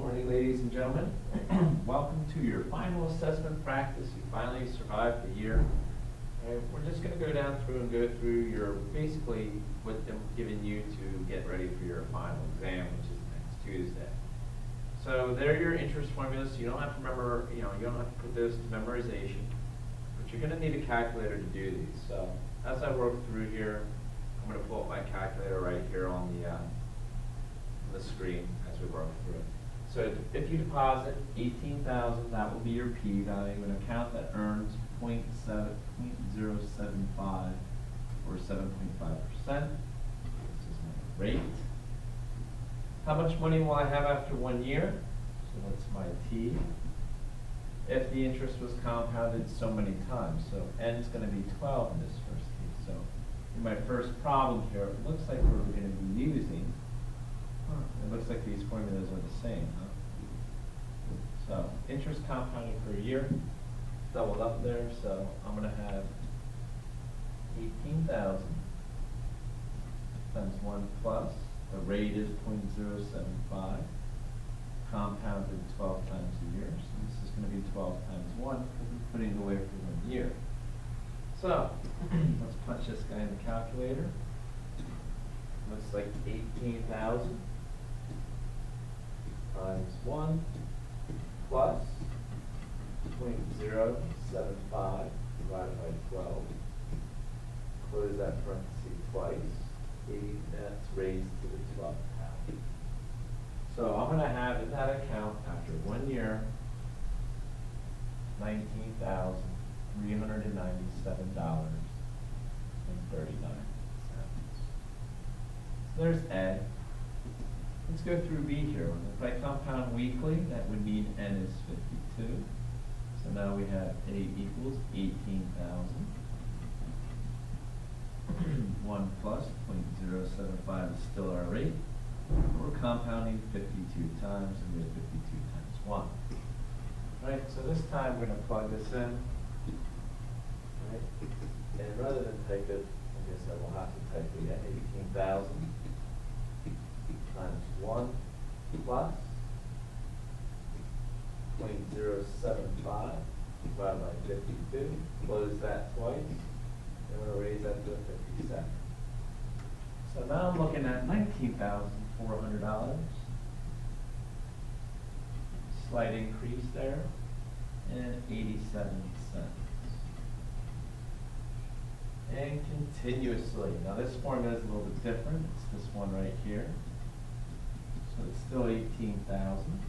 Morning, ladies and gentlemen. Welcome to your final assessment practice. You finally survived the year. All right, we're just going to go down through and go through your basically what I'm giving you to get ready for your final exam, which is next Tuesday. So there are your interest formulas. You don't have to remember, you don't have to put those to memorization, but you're going to need a calculator to do these. So as I work through here, I'm going to pull up my calculator right here on the screen as we work through it. So if you deposit $18,000, that will be your P value, an account that earns 0.075 or 7.5%. This is my rate. How much money will I have after 1 year? So what's my T? If the interest was compounded so many times, so N is going to be 12 in this first case. So in my first problem here, it looks like we're going to be using. It looks like these formulas are the same, huh? So interest compounded per year, doubled up there, so I'm going to have 18,000 times 1 plus, the rate is 0.075, compounded 12 times a year, so this is going to be 12 times 1, because we're putting it away for 1 year. So let's punch this guy in the calculator. Looks like 18,000 times 1 plus 0.075 divided by 12. Close that parenthesis twice. 80, that's raised to the 12th power. So I'm going to have in that account after 1 year $19,397.39. So there's A. Let's go through B here. If I compound weekly, that would mean N is 52. So now we have A equals 18,000. 1 plus 0.075 is still our rate. We're compounding 52 times, and we have 52 times 1. All right, so this time we're going to plug this in. All right. And rather than type it, I guess I will have to type it again, 18,000 times 1 plus 0.075 divided by 52. Close that twice. And we're going to raise that to 57. So now I'm looking at $19,400. Slight increase there, and 87 cents. And continuously. Now this formula is a little bit different. It's this one right here. So it's still 18,000.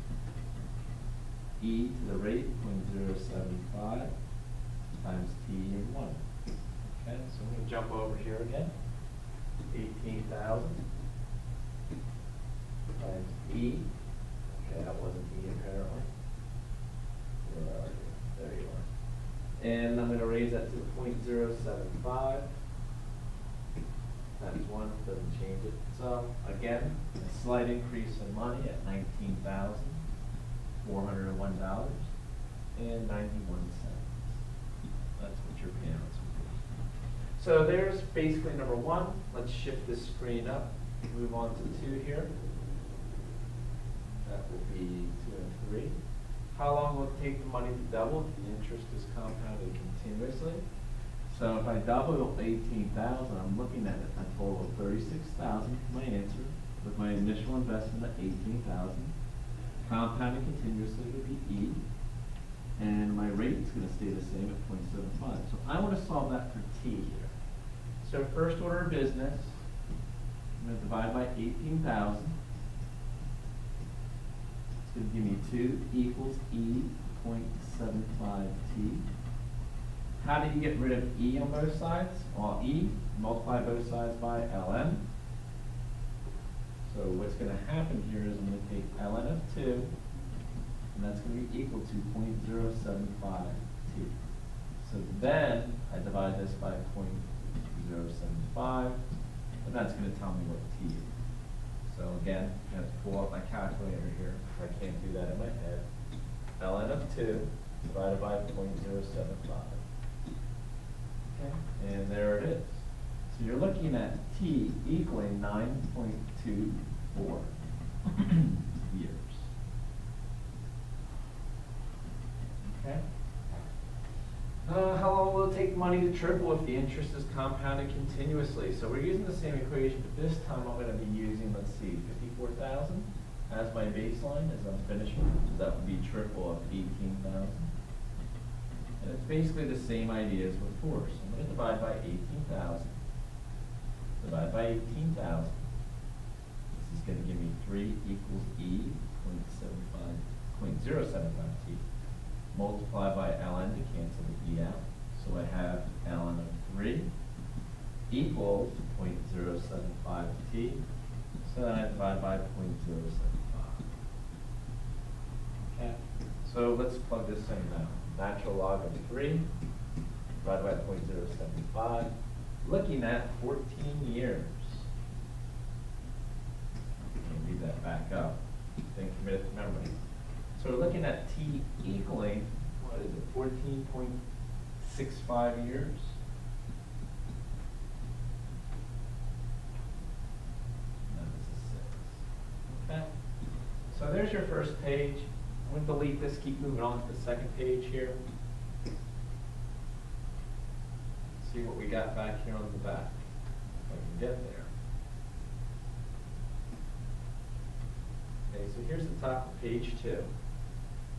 E to the rate 0.075 times T in 1. Okay, so I'm going to jump over here again. 18,000 times E. Okay, that wasn't E apparently. Where are you? There you are. And I'm going to raise that to 0.075 times 1, doesn't change it. So again, a slight increase in money at $19,401 and 91 cents. That's what your payments will be. So there's basically number 1. Let's shift this screen up. Move on to 2 here. That will be 2 and 3. How long will it take the money to double if the interest is compounded continuously? So if I double 18,000, I'm looking at a total of 36,000 for my answer, with my initial investment at 18,000. Compounding continuously would be E, and my rate is going to stay the same at 0.75. So I want to solve that for T here. So first order of business, I'm going to divide by 18,000. It's going to give me 2 equals E 0.75 T. How do you get rid of E on both sides? Well, E, multiply both sides by ln. So what's going to happen here is I'm going to take ln of 2, and that's going to be equal to 0.075 T. So then I divide this by 0.075, and that's going to tell me what T is. So again, I have to pull out my calculator here. I can't do that in my head. ln of 2 divided by 0.075. Okay, and there it is. So you're looking at T equaling 9.24 years. money to triple if the interest is compounded continuously. So we're using the same equation, but this time I'm going to be using, let's see, 54,000 as my baseline as I'm finishing. So that would be triple of 18,000. And it's basically the same idea as before. So I'm going to divide by 18,000. Divide by 18,000. This is going to give me 3 equals E, 0.075t. Multiply by ln to cancel the E out. So I have ln of 3 equals 0.075t. So then I divide by 0.075. Okay. So let's plug this in now. Natural log of 3 divided by 0.075. Looking at 14 years. Let me read that back up. Then commit it to memory. So we're looking at t equaling, what is it, 14.65 years? No, this is 6. Okay. So there's your first page. I'm going to delete this, keep moving on to the second page here. See what we got back here on the back, if I can get there. Okay, so here's the top of page 2.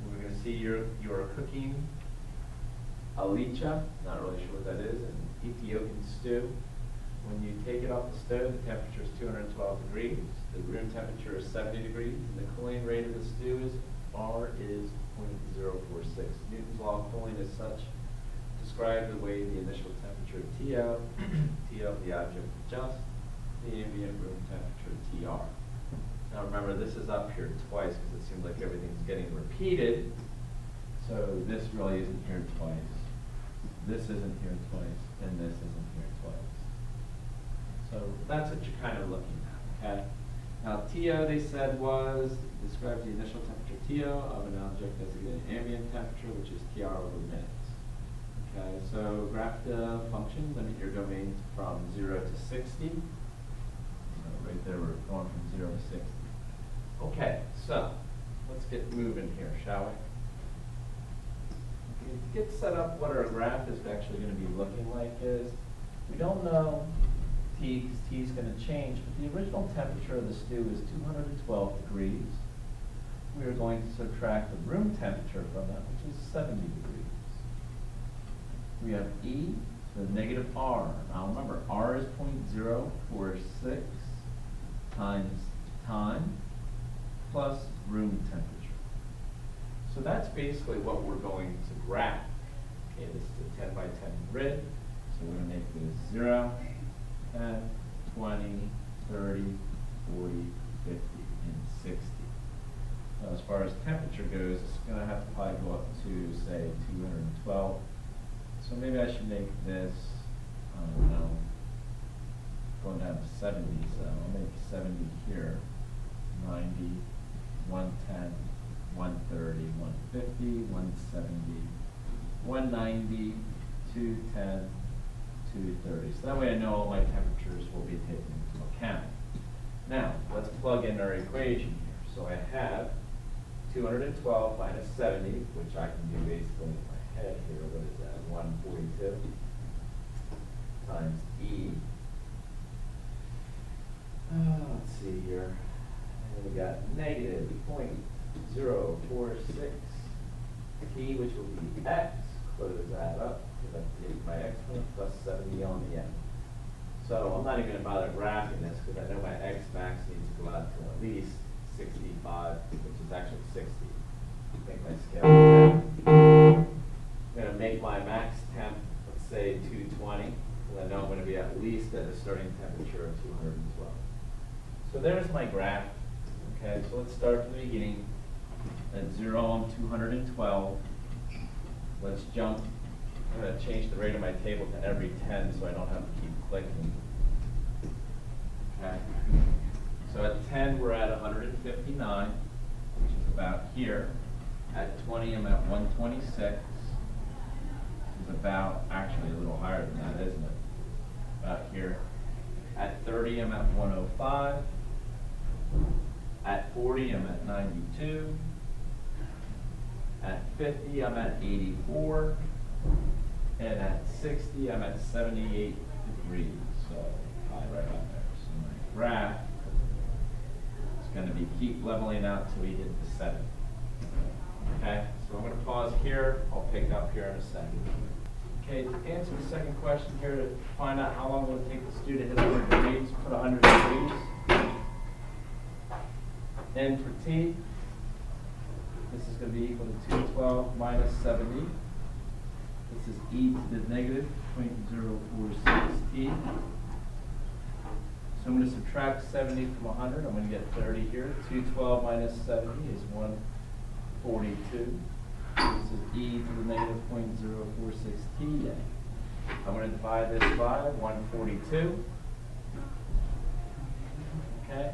We're going to see you're cooking alicha, not really sure what that is, an Ethiopian stew. When you take it off the stove, the temperature is 212 degrees. The room temperature is 70 degrees, and the cooling rate of the stew is R is 0.046. Newton's law of cooling is such. Describe the way the initial temperature TO, TO of the object adjusts, the ambient room temperature TR. Now remember, this is up here twice because it seems like everything's getting repeated. So this really isn't here twice. This isn't here twice, and this isn't here twice. So that's what you're kind of looking at, okay? Now TO, they said, was, describes the initial temperature TO of an object as an ambient temperature, which is TR over minutes. Okay, so graph the function, limit your domain from 0 to 60. So right there, we're going from 0 to 60. Okay, so let's get moving here, shall we? Okay, to get set up, what our graph is actually going to be looking like is, we don't know T, because T is going to change, but the original temperature of the stew is 212 degrees. We are going to subtract the room temperature from that, which is 70 degrees. We have E, so negative R. Now remember, R is 0.046 times time plus room temperature. So that's basically what we're going to graph. Okay, this is a 10 by 10 grid. So we're going to make this 0, 10, 20, 30, 40, 50, and 60. Now, as far as temperature goes, it's going to have to probably go up to, say, 212. So maybe I should make this, I don't know, going down to 70, so I'll make 70 here, 90, 110, 130, 150, 170, 190, 210, 230. So that way I know all my temperatures will be taken into account. Now, let's plug in our equation here. So I have 212 minus 70, which I can do basically in my head here. What is that? 142 times E. Let's see here. And we got negative 0.046 T, which will be X. Close that up. That's my exponent plus 70 on the end. So I'm not even going to bother graphing this because I know my X max needs to go out to at least 65, which is actually 60. I think my scale is 10. I'm going to make my max temp, let's say 220, because I know I'm going to be at least at a starting temperature of 212. So there's my graph. Okay, so let's start from the beginning. At 0 on 212. Let's jump. I'm going to change the rate of my table to every 10 so I don't have to keep clicking. Okay. So at 10, we're at 159, which is about here. At 20, I'm at 126. Which is about, actually a little higher than that, isn't it? About here. At 30, I'm at 105. At 40, I'm at 92. At 50, I'm at 84. And at 60, I'm at 78 degrees. So pi right on there. So my graph is going to be keep leveling out till we hit the 7. Okay, so I'm going to pause here. I'll pick up here in a second. Okay, to answer the second question here, to find out how long it will take the student to hit 100 degrees, put 100 degrees. N for t, this is going to be equal to 212 minus 70. This is e to the negative 0.046 t. So I'm going to subtract 70 from 100. I'm going to get 30 here. 212 minus 70 is 142. This is e to the negative 0.046 t then. I'm going to divide this by 142. Okay,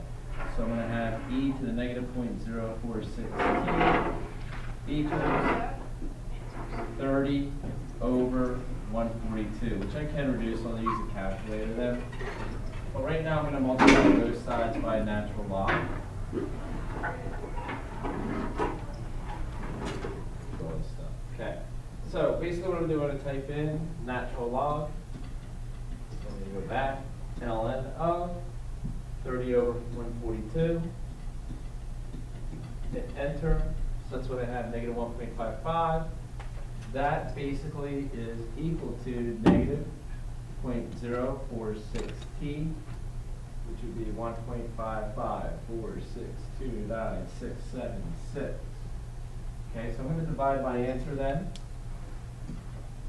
so I'm going to have e to the negative 0.046 t equals 30 over 142, which I can reduce. I'll use a calculator then. But right now I'm going to multiply both sides by a natural log. Okay, so basically what I'm going to type in natural log. So I'm going to go back, ln of 30 over 142. Hit enter. So that's what I have, negative 1.55. That basically is equal to negative 0.046 t, which would be 1.554629676. Okay, so I'm going to divide my answer then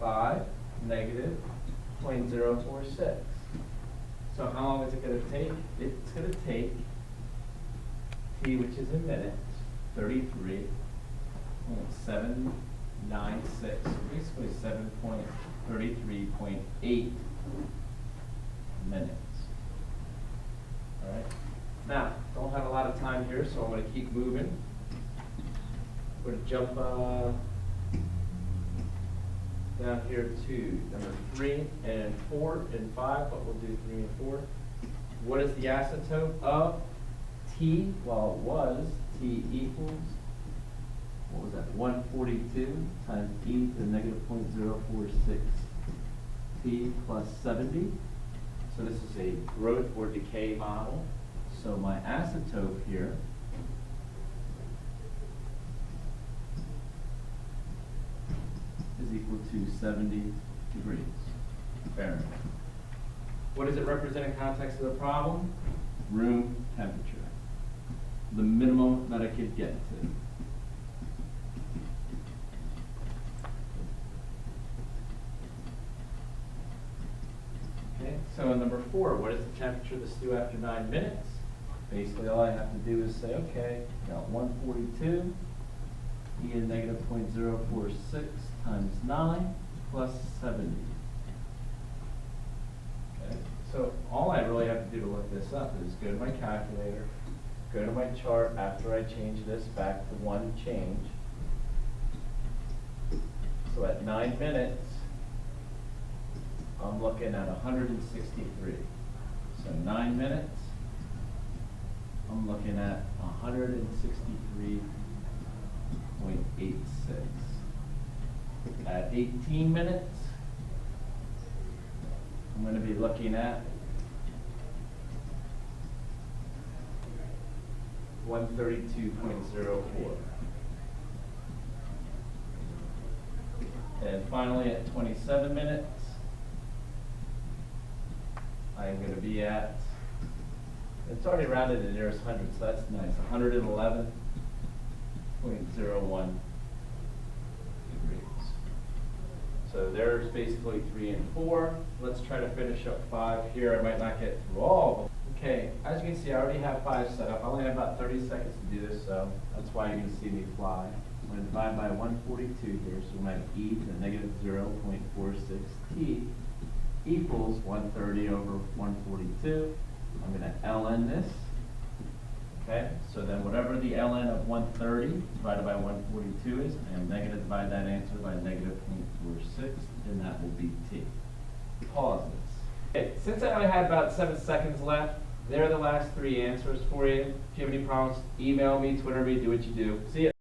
by negative 0.046. So how long is it going to take? It's going to take t, which is in minutes, 33.796, basically 7.33.8 minutes. All right. Now, don't have a lot of time here, so I'm going to keep moving. We're going to jump down here to number 3 and 4 and 5, but we'll do 3 and 4. What is the asymptote of t? Well, it was t equals, what was that, 142 times e to the negative 0.046 t plus 70. So this is a growth or decay model. So my asymptote here is equal to 70 degrees Fahrenheit. What does it represent in context of the problem? Room temperature. The minimum that I could get to. Okay, so in number 4, what is the temperature of the stew after 9 minutes? Basically, all I have to do is say, okay, got 142, e to the negative 0.046 times 9 plus 70. Okay, so all I really have to do to look this up is go to my calculator, go to my chart after I change this back to 1 change. So at 9 minutes, I'm looking at 163. So 9 minutes, I'm looking at 163.86. At 18 minutes, I'm going to be looking at 132.04. And finally, at 27 minutes, I'm going to be at, it's already rounded to the nearest 100, so that's nice, 111.01 degrees. So there's basically 3 and 4. Let's try to finish up 5 here. I might not get through all of them. Okay, as you can see, I already have 5 set up. I only have about 30 seconds to do this, so that's why you're going to see me fly. I'm going to divide by 142 here, so we might have e to the negative 0.46 t equals 130 over 142. I'm going to ln this. Okay, so then whatever the ln of 130 divided by 142 is, I am going to divide that answer by negative 0.46, and that will be t. Pause this. Okay, since I only had about 7 seconds left, there are the last 3 answers for you. If you have any problems, email me, Twitter me, do what you do. See ya.